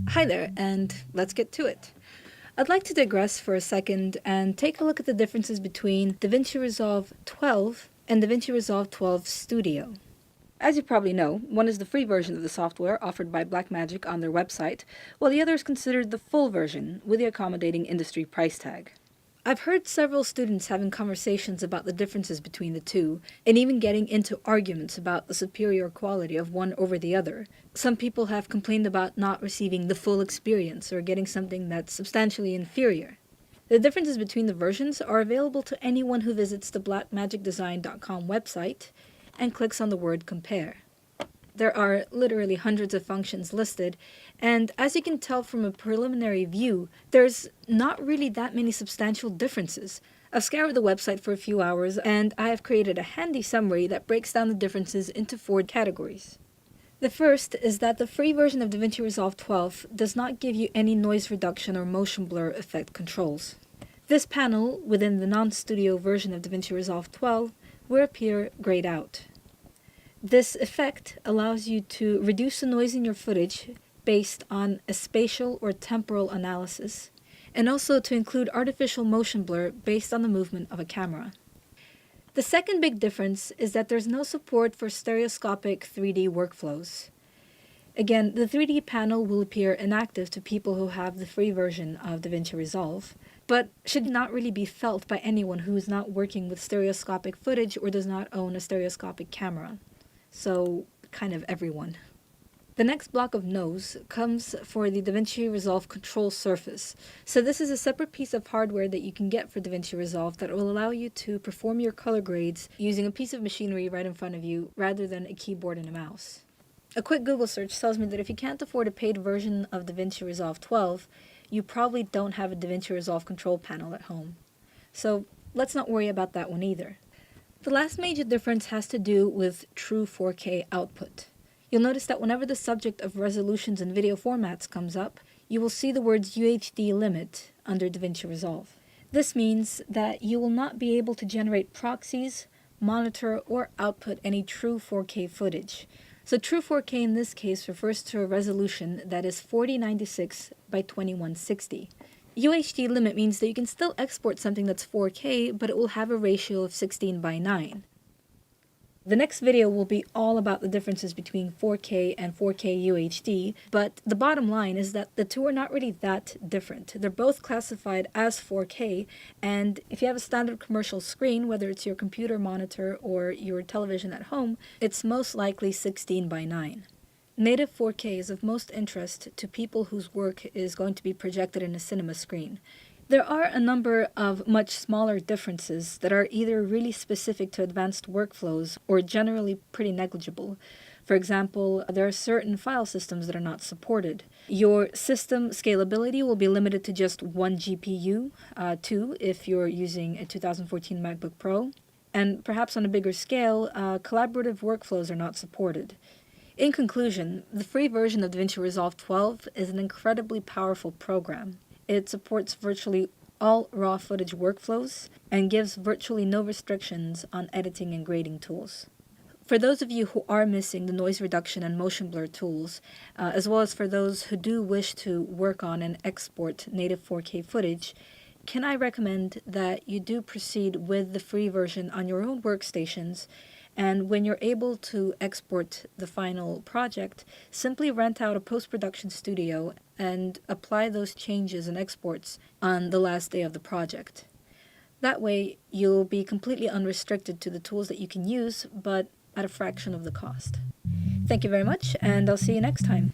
Hi there, and let's get to it. I'd like to digress for a second and take a look at the differences between Davinci Resolve 12 and Davinci Resolve 12 Studio. As you probably know, one is the free version of the software offered by Blackmagic on their website, while the other is considered the full version with the accommodating industry price tag. I've heard several students having conversations about the differences between the two, and even getting into arguments about the superior quality of one over the other. Some people have complained about not receiving the full experience or getting something that's substantially inferior. The differences between the versions are available to anyone who visits the blackmagicdesign.com website and clicks on the word compare. There are literally hundreds of functions listed, and as you can tell from a preliminary view, there's not really that many substantial differences. I've scoured the website for a few hours, and I have created a handy summary that breaks down the differences into 4 categories. The first is that the free version of DaVinci Resolve 12 does not give you any noise reduction or motion blur effect controls. This panel, within the non-studio version of DaVinci Resolve 12, will appear grayed out. This effect allows you to reduce the noise in your footage based on a spatial or temporal analysis, and also to include artificial motion blur based on the movement of a camera. The second big difference is that there's no support for stereoscopic 3D workflows. Again, the 3D panel will appear inactive to people who have the free version of DaVinci Resolve, but should not really be felt by anyone who is not working with stereoscopic footage or does not own a stereoscopic camera. So, kind of everyone. The next block of no's comes for the DaVinci Resolve control surface. So this is a separate piece of hardware that you can get for DaVinci Resolve that will allow you to perform your color grades using a piece of machinery right in front of you rather than a keyboard and a mouse. A quick Google search tells me that if you can't afford a paid version of DaVinci Resolve 12, you probably don't have a DaVinci Resolve control panel at home. So let's not worry about that one either. The last major difference has to do with true 4K output. You'll notice that whenever the subject of resolutions and video formats comes up, you will see the words UHD limit under DaVinci Resolve. This means that you will not be able to generate proxies, monitor, or output any true 4K footage. So true 4K in this case refers to a resolution that is 4096 by 2160. UHD limit means that you can still export something that's 4K, but it will have a ratio of 16 by 9. The next video will be all about the differences between 4K and 4K UHD, but the bottom line is that the two are not really that different. They're both classified as 4K, and if you have a standard commercial screen, whether it's your computer monitor or your television at home, it's most likely 16 by 9. Native 4K is of most interest to people whose work is going to be projected in a cinema screen. There are a number of much smaller differences that are either really specific to advanced workflows or generally pretty negligible. For example, there are certain file systems that are not supported. Your system scalability will be limited to just 1 GPU, 2 if you're using a 2014 MacBook Pro, and perhaps on a bigger scale, collaborative workflows are not supported. In conclusion, the free version of DaVinci Resolve 12 is an incredibly powerful program. It supports virtually all raw footage workflows and gives virtually no restrictions on editing and grading tools. For those of you who are missing the noise reduction and motion blur tools, as well as for those who do wish to work on and export native 4K footage, can I recommend that you do proceed with the free version on your own workstations, and when you're able to export the final project, simply rent out a post-production studio and apply those changes and exports on the last day of the project. That way, you'll be completely unrestricted to the tools that you can use, but at a fraction of the cost. Thank you very much, and I'll see you next time.